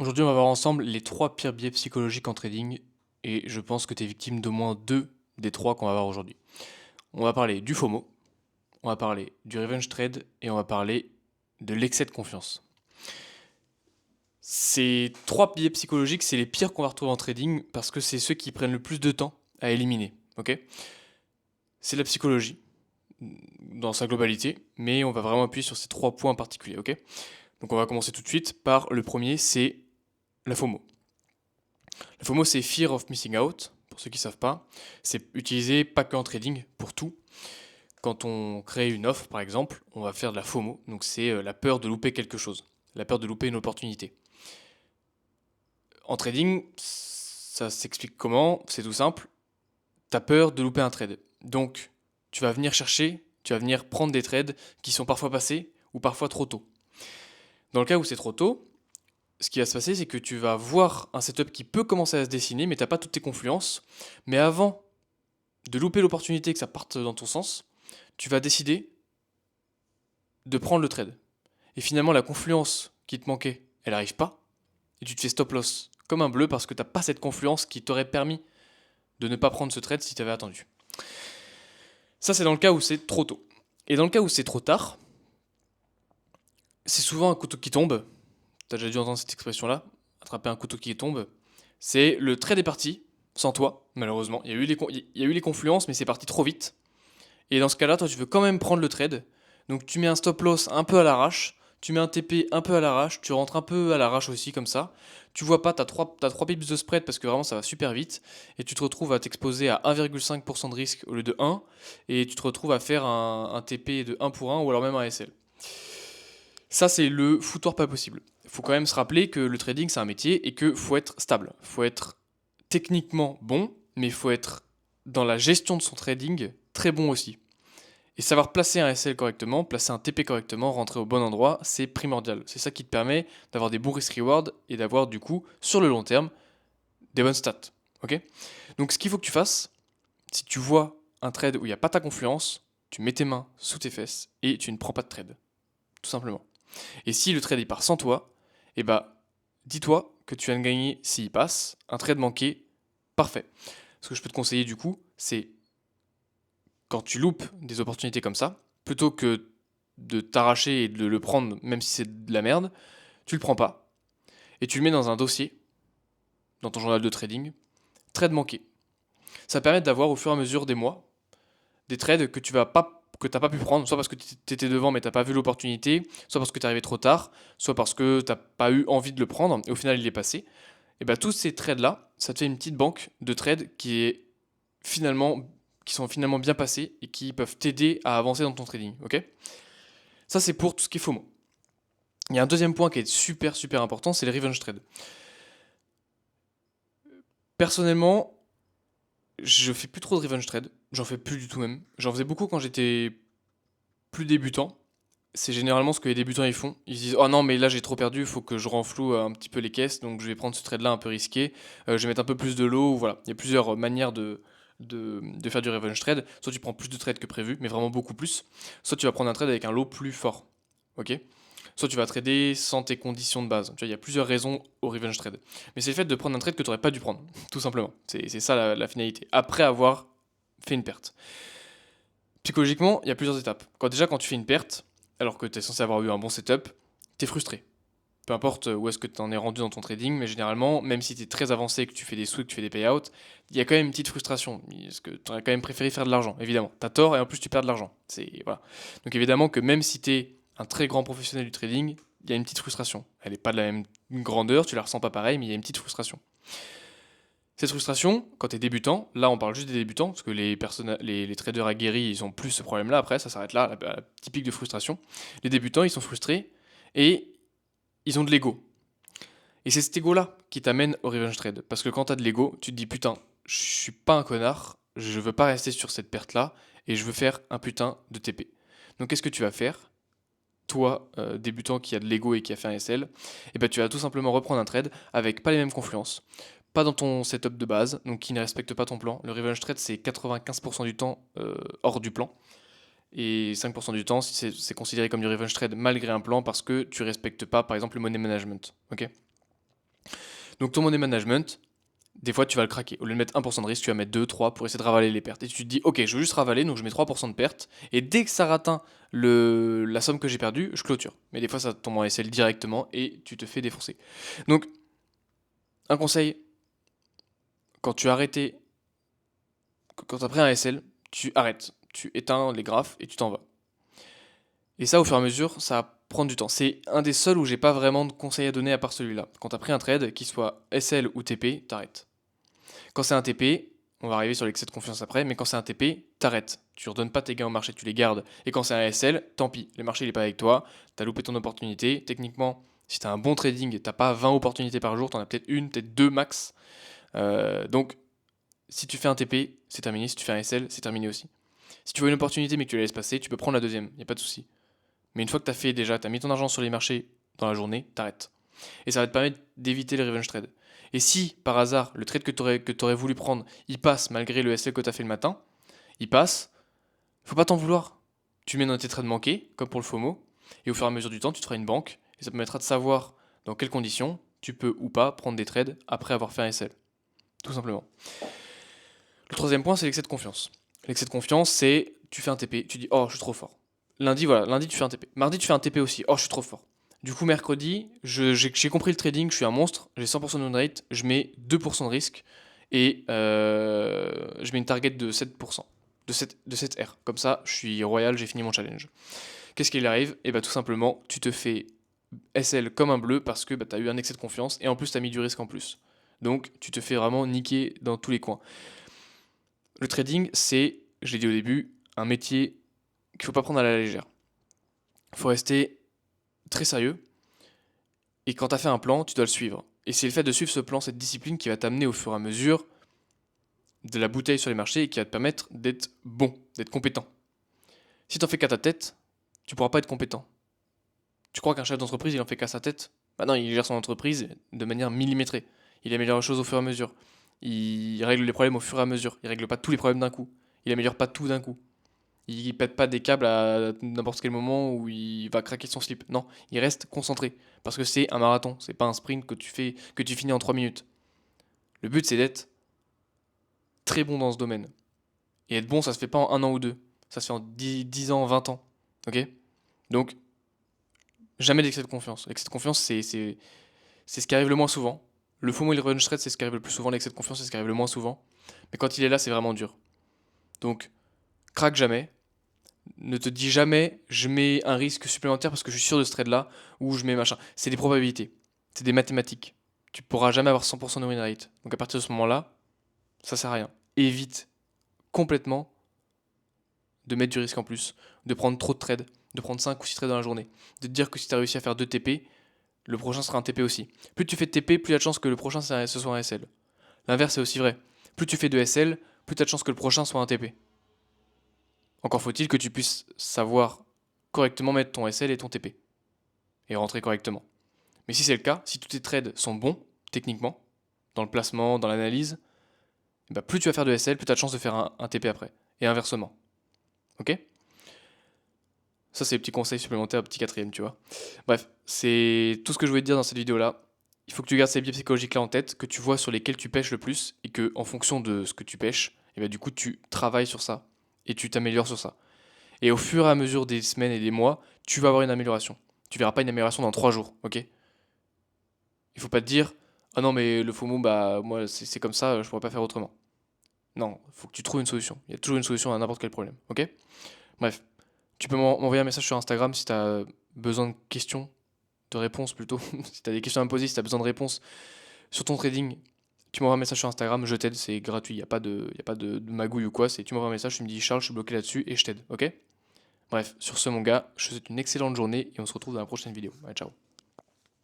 Aujourd'hui, on va voir ensemble les 3 pires biais psychologiques en trading et je pense que tu es victime d'au moins 2 des 3 qu'on va voir aujourd'hui. On va parler du FOMO, on va parler du revenge trade et on va parler de l'excès de confiance. Ces 3 biais psychologiques, c'est les pires qu'on va retrouver en trading parce que c'est ceux qui prennent le plus de temps à éliminer, ok? C'est la psychologie dans sa globalité, mais on va vraiment appuyer sur ces 3 points en particulier, ok? Donc on va commencer tout de suite par le premier, c'est la FOMO. La FOMO, c'est Fear of Missing Out, pour ceux qui ne savent pas. C'est utilisé pas que en trading, pour tout. Quand on crée une offre, par exemple, on va faire de la FOMO. Donc c'est la peur de louper quelque chose, la peur de louper une opportunité. En trading, ça s'explique comment? C'est tout simple. Tu as peur de louper un trade. Donc tu vas venir chercher, tu vas venir prendre des trades qui sont parfois passés ou parfois trop tôt. Dans le cas où c'est trop tôt, ce qui va se passer, c'est que tu vas voir un setup qui peut commencer à se dessiner, mais tu n'as pas toutes tes confluences. Mais avant de louper l'opportunité que ça parte dans ton sens, tu vas décider de prendre le trade. Et finalement, la confluence qui te manquait, elle n'arrive pas. Et tu te fais stop loss comme un bleu parce que tu n'as pas cette confluence qui t'aurait permis de ne pas prendre ce trade si tu avais attendu. Ça, c'est dans le cas où c'est trop tôt. Et dans le cas où c'est trop tard, c'est souvent un couteau qui tombe. Tu as déjà dû entendre cette expression-là, attraper un couteau qui tombe. C'est le trade est parti, sans toi, malheureusement. Il y a eu les confluences, mais c'est parti trop vite. Et dans ce cas-là, toi, tu veux quand même prendre le trade. Donc tu mets un stop loss un peu à l'arrache, tu mets un TP un peu à l'arrache, tu rentres un peu à l'arrache aussi comme ça. Tu vois pas, t'as 3 pips de spread parce que vraiment ça va super vite. Et tu te retrouves à t'exposer à 1,5% de risque au lieu de 1. Et tu te retrouves à faire un TP de 1 pour 1 ou alors même un SL. Ça, c'est le foutoir pas possible. Il faut quand même se rappeler que le trading, c'est un métier et que faut être stable. Faut être techniquement bon, mais il faut être dans la gestion de son trading très bon aussi. Et savoir placer un SL correctement, placer un TP correctement, rentrer au bon endroit, c'est primordial. C'est ça qui te permet d'avoir des bons risk-reward et d'avoir du coup, sur le long terme, des bonnes stats. Ok? Donc ce qu'il faut que tu fasses, si tu vois un trade où il n'y a pas ta confluence, tu mets tes mains sous tes fesses et tu ne prends pas de trade. Tout simplement. Et si le trade il part sans toi, eh bah, dis-toi que tu viens de gagner s'il passe, un trade manqué, parfait. Ce que je peux te conseiller du coup, c'est quand tu loupes des opportunités comme ça, plutôt que de t'arracher et de le prendre, même si c'est de la merde, tu le prends pas et tu le mets dans un dossier, dans ton journal de trading, trade manqué. Ça permet d'avoir au fur et à mesure des mois des trades que t'as pas pu prendre, soit parce que tu étais devant mais t'as pas vu l'opportunité, soit parce que t'es arrivé trop tard, soit parce que t'as pas eu envie de le prendre et au final il est passé. Et bah tous ces trades là, ça te fait une petite banque de trades finalement qui sont finalement bien passés et qui peuvent t'aider à avancer dans ton trading, ok? Ça, c'est pour tout ce qui est FOMO. Il y a un deuxième point qui est super super important, c'est le revenge trade. Personnellement, je fais plus trop de revenge trade, j'en fais plus du tout même. J'en faisais beaucoup quand j'étais plus débutant. C'est généralement ce que les débutants ils font. Ils se disent oh non mais là j'ai trop perdu, il faut que je renfloue un petit peu les caisses, donc je vais prendre ce trade là un peu risqué. Je vais mettre un peu plus de lot. Voilà, il y a plusieurs manières de faire du revenge trade. Soit tu prends plus de trades que prévu, mais vraiment beaucoup plus. Soit tu vas prendre un trade avec un lot plus fort. Ok? Soit tu vas trader sans tes conditions de base. Tu vois, il y a plusieurs raisons au revenge trade. Mais c'est le fait de prendre un trade que tu n'aurais pas dû prendre, tout simplement. C'est ça la finalité. Après avoir fait une perte. Psychologiquement, il y a plusieurs étapes. Quand tu fais une perte, alors que tu es censé avoir eu un bon setup, tu es frustré. Peu importe où est-ce que tu en es rendu dans ton trading, mais généralement, même si tu es très avancé, que tu fais des sweeps, que tu fais des payouts, il y a quand même une petite frustration. Parce que tu aurais quand même préféré faire de l'argent, évidemment. Tu as tort et en plus tu perds de l'argent. Voilà. Donc évidemment que même si tu es un très grand professionnel du trading, il y a une petite frustration. Elle n'est pas de la même grandeur, tu la ressens pas pareil, mais il y a une petite frustration. Cette frustration, quand tu es débutant, là on parle juste des débutants, parce que les traders aguerris, ils ont plus ce problème-là, après ça s'arrête là, la typique de frustration. Les débutants, ils sont frustrés et ils ont de l'ego. Et c'est cet ego-là qui t'amène au revenge trade. Parce que quand t'as de l'ego, tu te dis putain, je suis pas un connard, je veux pas rester sur cette perte-là, et je veux faire un putain de TP. Donc qu'est-ce que tu vas faire toi, débutant qui a de l'ego et qui a fait un SL, et ben tu vas tout simplement reprendre un trade avec pas les mêmes confluences, pas dans ton setup de base, donc qui ne respecte pas ton plan. Le revenge trade, c'est 95% du temps hors du plan. Et 5% du temps, c'est considéré comme du revenge trade malgré un plan parce que tu respectes pas, par exemple, le money management. Ok? Donc ton money management, des fois tu vas le craquer. Au lieu de mettre 1% de risque, tu vas mettre 2, 3 pour essayer de ravaler les pertes. Et tu te dis, ok, je veux juste ravaler, donc je mets 3% de pertes. Et dès que ça atteint la somme que j'ai perdue, je clôture. Mais des fois ça tombe en SL directement et tu te fais défoncer. Donc, un conseil, quand tu as arrêté, quand tu as pris un SL, tu arrêtes. Tu éteins les graphes et tu t'en vas. Et ça, au fur et à mesure, ça va prendre du temps. C'est un des seuls où j'ai pas vraiment de conseils à donner à part celui-là. Quand tu as pris un trade, qu'il soit SL ou TP, t'arrêtes. Quand c'est un TP, on va arriver sur l'excès de confiance après, mais quand c'est un TP, t'arrêtes. Tu redonnes pas tes gains au marché, tu les gardes. Et quand c'est un SL, tant pis, le marché il est pas avec toi, t'as loupé ton opportunité. Techniquement, si t'as un bon trading, t'as pas 20 opportunités par jour, t'en as peut-être une, peut-être deux max. Donc, si tu fais un TP, c'est terminé. Si tu fais un SL, c'est terminé aussi. Si tu vois une opportunité mais que tu la laisses passer, tu peux prendre la deuxième, y a pas de souci. Mais une fois que tu as fait déjà, tu as mis ton argent sur les marchés dans la journée, t'arrêtes. Et ça va te permettre d'éviter les revenge trades. Et si, par hasard, le trade que tu aurais voulu prendre, il passe malgré le SL que tu as fait le matin, il passe, faut pas t'en vouloir. Tu le mets dans tes trades manqués, comme pour le FOMO, et au fur et à mesure du temps, tu te feras une banque, et ça te permettra de savoir dans quelles conditions tu peux ou pas prendre des trades après avoir fait un SL. Tout simplement. Le troisième point, c'est l'excès de confiance. L'excès de confiance, c'est tu fais un TP, tu dis oh je suis trop fort. Lundi, voilà, lundi tu fais un TP. Mardi tu fais un TP aussi, oh je suis trop fort. Du coup mercredi, j'ai compris le trading, je suis un monstre, j'ai 100% de win rate, je mets 2% de risque et je mets une target de 7%, de 7 R. Comme ça, je suis royal, j'ai fini mon challenge. Qu'est-ce qu'il arrive? Et bah tout simplement, tu te fais SL comme un bleu parce que bah, tu as eu un excès de confiance et en plus tu as mis du risque en plus. Donc tu te fais vraiment niquer dans tous les coins. Le trading, c'est, je l'ai dit au début, un métier qu'il ne faut pas prendre à la légère. Il faut rester très sérieux. Et quand tu as fait un plan, tu dois le suivre. Et c'est le fait de suivre ce plan, cette discipline, qui va t'amener au fur et à mesure de la bouteille sur les marchés et qui va te permettre d'être bon, d'être compétent. Si tu en fais qu'à ta tête, tu ne pourras pas être compétent. Tu crois qu'un chef d'entreprise, il en fait qu'à sa tête? Bah non, il gère son entreprise de manière millimétrée. Il améliore les choses au fur et à mesure. Il règle les problèmes au fur et à mesure. Il règle pas tous les problèmes d'un coup. Il améliore pas tout d'un coup. Il pète pas des câbles à n'importe quel moment où il va craquer son slip. Non, il reste concentré. Parce que c'est un marathon, c'est pas un sprint que tu finis en 3 minutes. Le but c'est d'être très bon dans ce domaine. Et être bon, ça se fait pas en un an ou deux. Ça se fait en 10 ans, 20 ans. Ok? Donc, jamais d'excès de confiance. L'excès de confiance, c'est ce qui arrive le moins souvent. Le FOMO et le revenge trade, c'est ce qui arrive le plus souvent. L'excès de confiance, c'est ce qui arrive le moins souvent. Mais quand il est là, c'est vraiment dur. Donc, craque jamais. Ne te dis jamais, je mets un risque supplémentaire parce que je suis sûr de ce trade-là, ou je mets machin. C'est des probabilités, c'est des mathématiques. Tu pourras jamais avoir 100% de win rate. Donc à partir de ce moment-là, ça sert à rien. Évite complètement de mettre du risque en plus, de prendre trop de trades, de prendre 5 ou 6 trades dans la journée, de te dire que si tu as réussi à faire 2 TP, le prochain sera un TP aussi. Plus tu fais de TP, plus il y a de chances que le prochain ce soit un SL. L'inverse est aussi vrai. Plus tu fais de SL, plus tu as de chances que le prochain soit un TP. Encore faut-il que tu puisses savoir correctement mettre ton SL et ton TP. Et rentrer correctement. Mais si c'est le cas, si tous tes trades sont bons, techniquement, dans le placement, dans l'analyse, bah plus tu vas faire de SL, plus tu as de chances de faire un TP après. Et inversement. Ok? Ça, c'est les petits conseils supplémentaires, petit quatrième, tu vois. Bref, c'est tout ce que je voulais te dire dans cette vidéo-là. Il faut que tu gardes ces biais psychologiques-là en tête, que tu vois sur lesquels tu pêches le plus, et que en fonction de ce que tu pêches, et bah, du coup, tu travailles sur ça, et tu t'améliores sur ça. Et au fur et à mesure des semaines et des mois, tu vas avoir une amélioration. Tu verras pas une amélioration dans 3 jours, ok? Il faut pas te dire, ah non, mais le FOMO, bah, moi, c'est comme ça, je pourrais pas faire autrement. Non, il faut que tu trouves une solution. Il y a toujours une solution à n'importe quel problème, ok? Bref, tu peux m'envoyer un message sur Instagram si tu as besoin de questions, de réponses plutôt. Si tu as des questions à me poser, si tu as besoin de réponses sur ton trading, tu m'envoies un message sur Instagram, je t'aide, c'est gratuit, il n'y a pas de magouille ou quoi. Tu m'envoies un message, tu me dis Charles, je suis bloqué là-dessus et je t'aide, ok? Bref, sur ce, mon gars, je te souhaite une excellente journée et on se retrouve dans la prochaine vidéo. Allez, ciao.